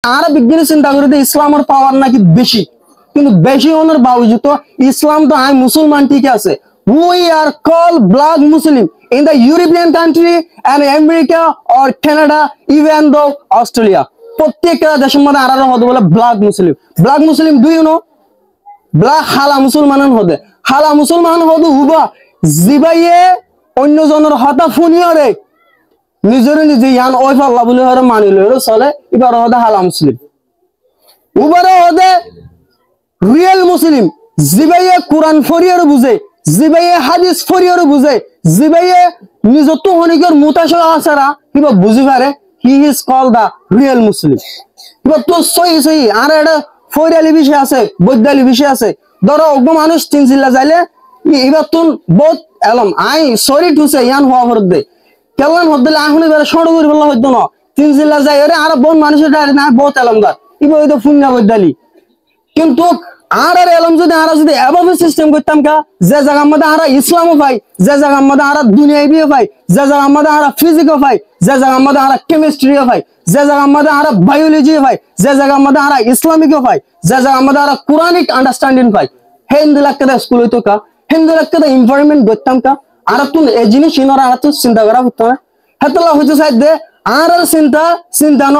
আর বিজ্ঞানী চিন্তা করে ইসলামের পাওয়ার নাকি বেশি, কিন্তু বেশি হওয়ার বাবজুদ ইসলাম তো আই মুসলমান ঠিক আছে। We are called black Muslim in the European country and America or Canada, even though Australia. প্রত্যেকটা দেশের মধ্যে আরো হতে বলে black Muslim. Black Muslim do you know? Black হালা মুসলমান হতে, হালা মুসলমান হতে হুবা জিবাইয়ে অন্য জনের হতা ফুনিয়রে নিজরে নিজে ইয়ান ওই পাল্লা বলে হরে মানি লইরো চলে, এবার হতে হালা মুসলিম। উবারে হতে রিয়েল মুসলিম, জিবাইয়ে কোরআন ফরিয়রে বুঝে, জিবাইয়ে হাদিস ফরিয়রে বুঝে, জিবাইয়ে নিজে তো হনিকের মুতাশা আসারা কিবা বুঝি পারে, he is called the real Muslim. এবার তো সহি সহি আর এটা ফরিয়ালি বিষয় আছে, বৈদ্যালি বিষয় আছে। ধরো অগ্ম মানুষ তিন জিল্লা যাইলে এবার তুন বহুত এলম আই সরি টু সে ইয়ান হওয়া ভরত দে কেমন হতে এখন এবার সড় করি বললা হইতো না, তিন জিল্লা যাই ওরে আর বোন মানুষের না বহুত এলমদার এবার হইতো ফুন্না বৈদ্যালি। কিন্তু আর এলম যদি আর যদি এভাবে সিস্টেম করতাম কা, যে জায়গা মধ্যে আর ইসলামও পাই, যে জায়গা মধ্যে আর দুনিয়ায় বিয়ে পাই, যে জায়গা মধ্যে আর ফিজিক্সও পাই, যে জায়গা মধ্যে আর কেমিস্ট্রিও পাই, যে জায়গা মধ্যে আর বায়োলজিও পাই, যে জায়গা মধ্যে আর ইসলামিকও পাই, যে জায়গা মধ্যে আর কোরআনিক আন্ডারস্ট্যান্ডিং পাই, হিন্দু লাগতে স্কুল হইতো কা, হিন্দু লাগতে এনভায়রনমেন্ট করতাম কা। আর তুই এই জিনিস আর তুই চিন্তা করা হতো না, হেতলা হইতো সাইড দে আর চিন্তা চিন্তা ন